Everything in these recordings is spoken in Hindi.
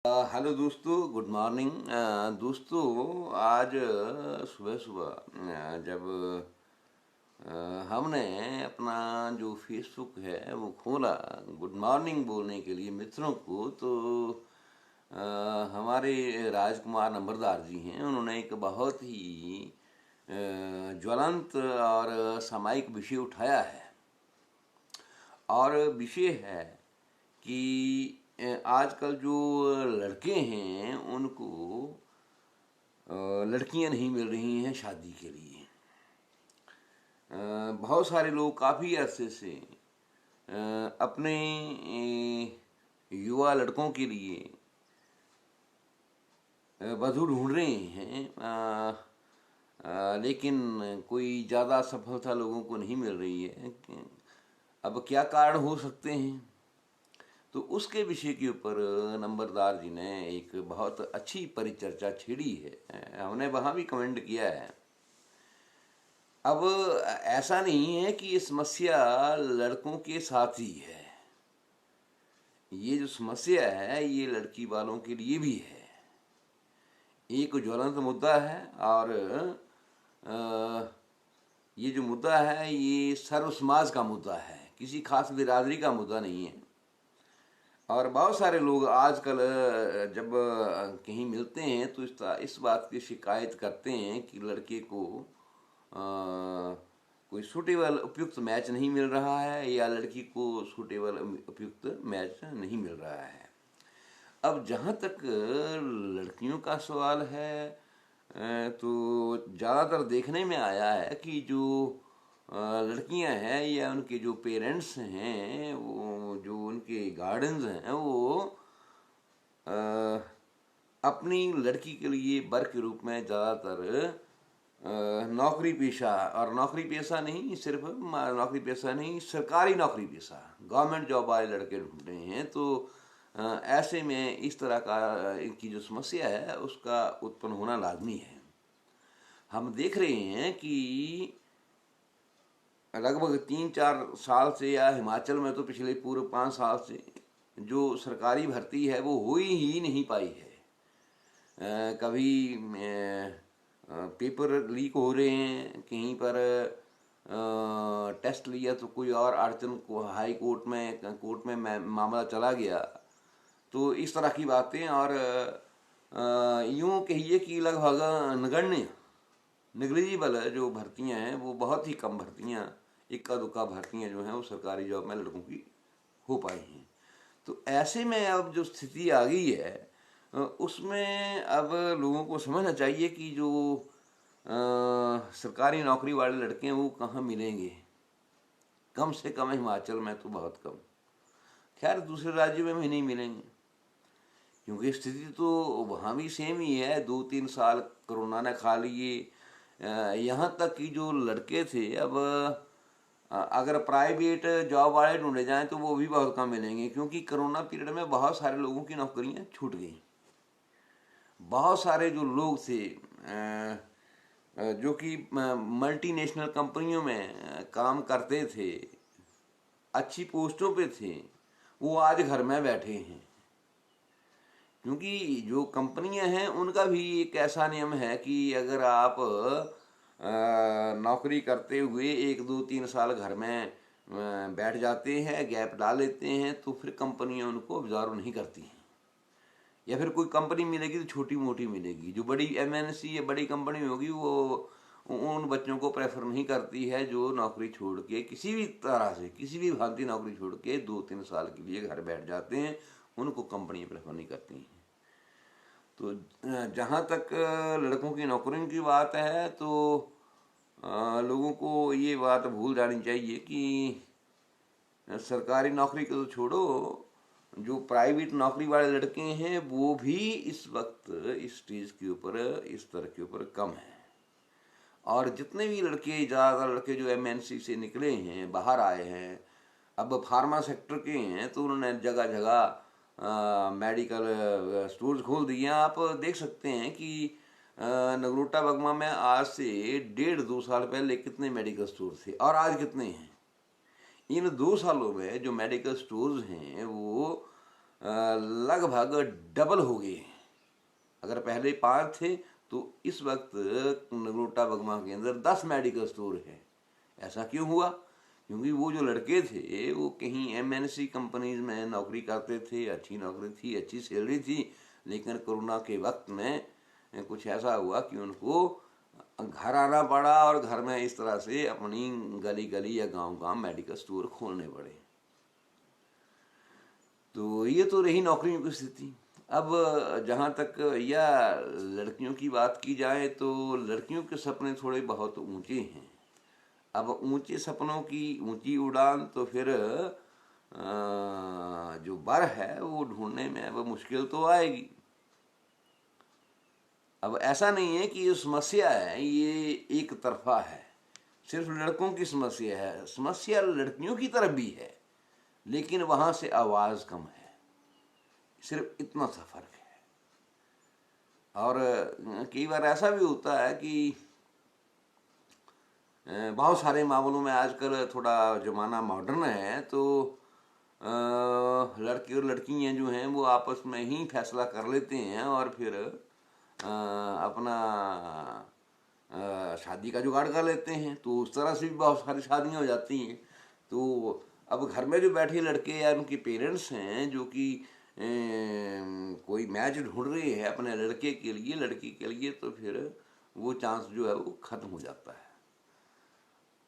हेलो दोस्तों, गुड मॉर्निंग। दोस्तों, आज सुबह सुबह जब हमने अपना जो फेसबुक है वो खोला गुड मॉर्निंग बोलने के लिए मित्रों को, तो हमारे राजकुमार नंबरदार जी हैं, उन्होंने एक बहुत ही ज्वलंत और सामायिक विषय उठाया है। और विषय है कि आजकल जो लड़के हैं उनको लड़कियां नहीं मिल रही हैं शादी के लिए। बहुत सारे लोग काफ़ी अरसे से अपने युवा लड़कों के लिए वधू ढूंढ रहे हैं, लेकिन कोई ज़्यादा सफलता लोगों को नहीं मिल रही है। अब क्या कारण हो सकते हैं, तो उसके विषय के ऊपर नंबरदार जी ने एक बहुत अच्छी परिचर्चा छेड़ी है। हमने वहाँ भी कमेंट किया है। अब ऐसा नहीं है कि ये समस्या लड़कों के साथ ही है, ये जो समस्या है ये लड़की वालों के लिए भी है। एक ज्वलंत मुद्दा है और ये जो मुद्दा है ये सर्व समाज का मुद्दा है, किसी खास बिरादरी का मुद्दा नहीं है। और बहुत सारे लोग आजकल जब कहीं मिलते हैं तो इस बात की शिकायत करते हैं कि लड़के को कोई सूटेबल उपयुक्त मैच नहीं मिल रहा है या लड़की को सूटेबल उपयुक्त मैच नहीं मिल रहा है। अब जहाँ तक लड़कियों का सवाल है, तो ज़्यादातर देखने में आया है कि जो लड़कियां हैं या उनके जो पेरेंट्स हैं, वो जो उनके गार्डियंस हैं, वो अपनी लड़की के लिए वर के रूप में ज़्यादातर नौकरी पेशा, और नौकरी पेशा नहीं सिर्फ नौकरी पेशा नहीं, सरकारी नौकरी पेशा गवर्नमेंट जॉब वाले लड़के ढूंढ रहे हैं। तो ऐसे में इस तरह का इनकी जो समस्या है उसका उत्पन्न होना लाजमी है। हम देख रहे हैं कि लगभग 3-4 साल से, या हिमाचल में तो पिछले पूरे 5 साल से जो सरकारी भर्ती है वो हो ही नहीं पाई है। कभी पेपर लीक हो रहे हैं, कहीं पर टेस्ट लिया तो कोई और अड़चन को हाई कोर्ट में मामला चला गया। तो इस तरह की बातें, और यूँ कहिए कि लगभग नगण्य निगलिजिबल जो भर्तियां हैं वो बहुत ही कम भर्तियां, इक्का दुक्का भर्तियां जो हैं वो सरकारी जॉब में लड़कों की हो पाई हैं। तो ऐसे में अब जो स्थिति आ गई है उसमें अब लोगों को समझना चाहिए कि जो सरकारी नौकरी वाले लड़के हैं वो कहाँ मिलेंगे। कम से कम हिमाचल में तो बहुत कम, खैर दूसरे राज्यों में भी नहीं मिलेंगे, क्योंकि स्थिति तो वहाँ भी सेम ही है। 2-3 साल कोरोना ने खा लिए। यहाँ तक कि जो लड़के थे, अब अगर प्राइवेट जॉब वाले ढूंढे जाएं तो वो भी बहुत कम मिलेंगे, क्योंकि कोरोना पीरियड में बहुत सारे लोगों की नौकरियां छूट गई। बहुत सारे जो लोग थे जो कि मल्टीनेशनल कंपनियों में काम करते थे, अच्छी पोस्टों पे थे, वो आज घर में बैठे हैं। क्योंकि जो कंपनियां हैं उनका भी एक ऐसा नियम है कि अगर आप नौकरी करते हुए 1-2-3 साल घर में बैठ जाते हैं, गैप डाल लेते हैं, तो फिर कंपनियां उनको ऑब्जर्व नहीं करती हैं। या फिर कोई कंपनी मिलेगी तो छोटी मोटी मिलेगी। जो बड़ी एमएनसी या बड़ी कंपनी होगी वो उन बच्चों को प्रेफर नहीं करती है जो नौकरी छोड़ के, किसी भी तरह से, किसी भी भांति नौकरी छोड़ के 2-3 साल के लिए घर बैठ जाते हैं, उनको कंपनी प्रेफर नहीं करती हैं। तो जहाँ तक लड़कों की नौकरियों की बात है, तो लोगों को ये बात भूल जानी चाहिए कि सरकारी नौकरी को तो छोड़ो, जो प्राइवेट नौकरी वाले लड़के हैं वो भी इस वक्त इस स्टेज के ऊपर, इस स्तर के ऊपर कम है। और जितने भी लड़के, ज़्यादातर लड़के जो एमएनसी से निकले हैं, बाहर आए हैं, अब फार्मा सेक्टर के हैं, तो उन्होंने जगह जगह मेडिकल स्टोर्स खोल दिए। आप देख सकते हैं कि नगरोटा बगमा में आज से 1.5-2 साल पहले कितने मेडिकल स्टोर थे और आज कितने हैं। इन 2 सालों में जो मेडिकल स्टोर्स हैं वो लगभग डबल हो गए हैं। अगर पहले 5 थे तो इस वक्त नगरोटा बगमा के अंदर 10 मेडिकल स्टोर है। ऐसा क्यों हुआ? क्योंकि वो जो लड़के थे वो कहीं MNC कंपनीज में नौकरी करते थे, अच्छी नौकरी थी, अच्छी सैलरी थी, लेकिन कोरोना के वक्त में कुछ ऐसा हुआ कि उनको घर आना पड़ा और घर में इस तरह से अपनी गली गली या गांव गांव मेडिकल स्टोर खोलने पड़े। तो ये तो रही नौकरियों की स्थिति। अब जहाँ तक या लड़कियों की बात की जाए तो लड़कियों के सपने थोड़े बहुत ऊंचे हैं। अब ऊंचे सपनों की ऊंची उड़ान तो फिर जो बर है वो ढूंढने में अब मुश्किल तो आएगी। अब ऐसा नहीं है कि ये समस्या है ये एक तरफा है, सिर्फ लड़कों की समस्या है, समस्या लड़कियों की तरफ भी है, लेकिन वहां से आवाज कम है, सिर्फ इतना सा फर्क है। और कई बार ऐसा भी होता है कि बहुत सारे मामलों में आजकल थोड़ा ज़माना मॉडर्न है, तो लड़के और लड़कियां जो हैं वो आपस में ही फैसला कर लेते हैं और फिर अपना शादी का जुगाड़ कर लेते हैं। तो उस तरह से भी बहुत सारी शादियां हो जाती हैं। तो अब घर में जो बैठे लड़के या उनके पेरेंट्स हैं जो कि कोई मैच ढूंढ रहे हैं अपने लड़के के लिए, लड़की के लिए, तो फिर वो चांस जो है वो खत्म हो जाता है।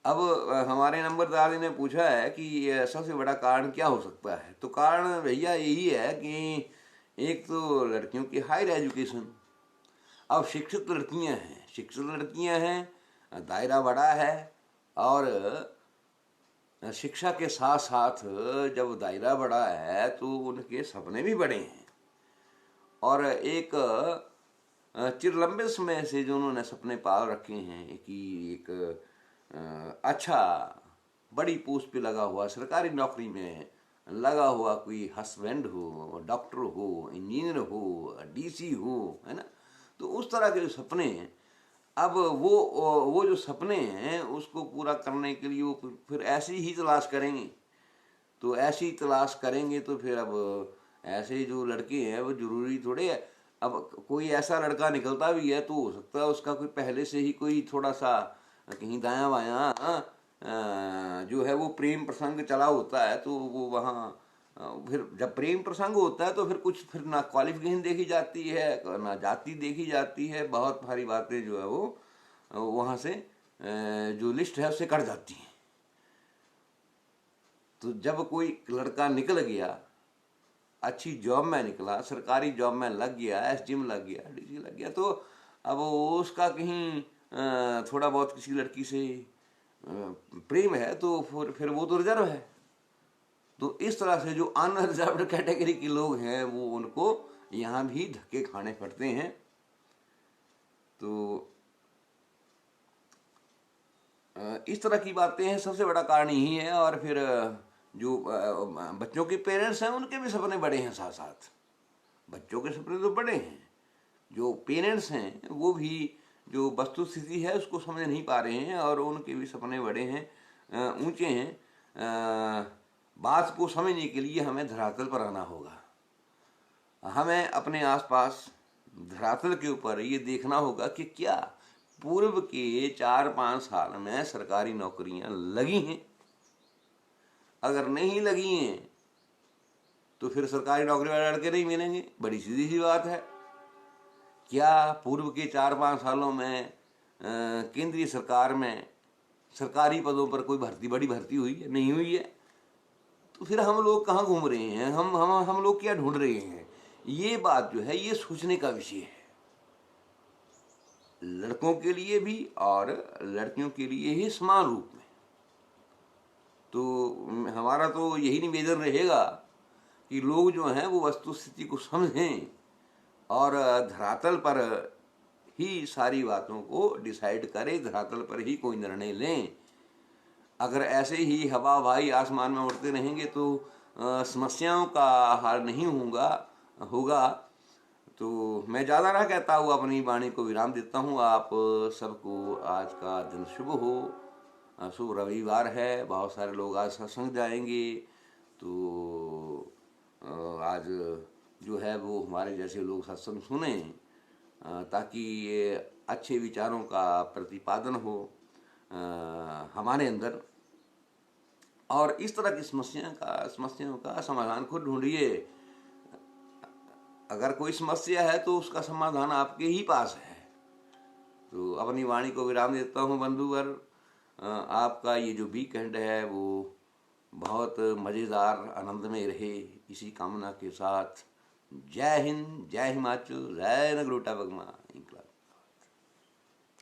अब हमारे नंबरदार ने पूछा है कि सबसे बड़ा कारण क्या हो सकता है। तो कारण भैया यही है कि एक तो लड़कियों की हायर एजुकेशन। अब शिक्षित लड़कियां हैं, दायरा बड़ा है, और शिक्षा के साथ साथ जब दायरा बड़ा है तो उनके सपने भी बड़े हैं। और एक चिर लंबे समय से जो उन्होंने सपने पाल रखे हैं कि एक अच्छा बड़ी पोस्ट पे लगा हुआ, सरकारी नौकरी में लगा हुआ कोई हस्बैंड हो, डॉक्टर हो, इंजीनियर हो, DC हो, है ना। तो उस तरह के जो सपने हैं, अब वो जो सपने हैं उसको पूरा करने के लिए वो फिर ऐसी ही तलाश करेंगे। तो ऐसी तलाश करेंगे तो फिर अब ऐसे जो लड़के हैं वो जरूरी थोड़े है। अब कोई ऐसा लड़का निकलता भी है तो हो सकता है उसका कोई पहले से ही कोई थोड़ा सा कहीं दायां बायां जो है वो प्रेम प्रसंग चला होता है, तो वो वहाँ फिर जब प्रेम प्रसंग होता है तो फिर कुछ फिर ना क्वालिफिकेशन देखी जाती है ना जाति देखी जाती है, बहुत सारी बातें जो है वो वहाँ से जो लिस्ट है उससे कट जाती हैं। तो जब कोई लड़का निकल गया, अच्छी जॉब में निकला, सरकारी जॉब में लग गया, SG में लग गया, DC लग गया, तो अब उसका कहीं थोड़ा बहुत किसी लड़की से प्रेम है तो फिर वो तो रिजर्व है। तो इस तरह से जो अनरिजर्व्ड कैटेगरी के लोग हैं वो उनको यहाँ भी धक्के खाने पड़ते हैं। तो इस तरह की बातें हैं, सबसे बड़ा कारण यही है। और फिर जो बच्चों के पेरेंट्स हैं उनके भी सपने बड़े हैं, साथ साथ बच्चों के सपने तो बड़े हैं, जो पेरेंट्स हैं वो भी जो वस्तु स्थिति है उसको समझ नहीं पा रहे हैं और उनके भी सपने बड़े हैं, ऊंचे हैं। बात को समझने के लिए हमें धरातल पर आना होगा, हमें अपने आसपास धरातल के ऊपर ये देखना होगा कि क्या पूर्व के 4-5 साल में सरकारी नौकरियां लगी हैं। अगर नहीं लगी हैं तो फिर सरकारी नौकरी वाले लड़के नहीं मिलेंगे, बड़ी सीधी सी बात है। क्या पूर्व के 4-5 सालों में केंद्रीय सरकार में सरकारी पदों पर कोई बड़ी भर्ती हुई है? नहीं हुई है। तो फिर हम लोग कहाँ घूम रहे हैं, हम लोग क्या ढूंढ रहे हैं? ये बात जो है ये सोचने का विषय है, लड़कों के लिए भी और लड़कियों के लिए ही समान रूप में। तो हमारा तो यही निवेदन रहेगा कि लोग जो हैं वो वस्तु स्थिति को समझें और धरातल पर ही सारी बातों को डिसाइड करें, धरातल पर ही कोई निर्णय लें। अगर ऐसे ही हवा भाई आसमान में उड़ते रहेंगे तो समस्याओं का हल नहीं होगा। तो मैं ज़्यादा ना कहता हूँ, अपनी वाणी को विराम देता हूँ। आप सबको आज का दिन शुभ हो। शुभ रविवार है, बहुत सारे लोग आज सत्संग जाएंगे। तो आज जो है वो हमारे जैसे लोग सत्संग सुने, ताकि ये अच्छे विचारों का प्रतिपादन हो हमारे अंदर। और इस तरह की समस्याओं का समाधान खुद ढूंढिए। अगर कोई समस्या है तो उसका समाधान आपके ही पास है। तो अपनी वाणी को विराम देता हूँ बंधुवर। आपका ये जो वीकेंड है वो बहुत मज़ेदार आनंद में रहे, इसी कामना के साथ। जय हिंद, जय हिमाचल, जय नगरोटा बगमा।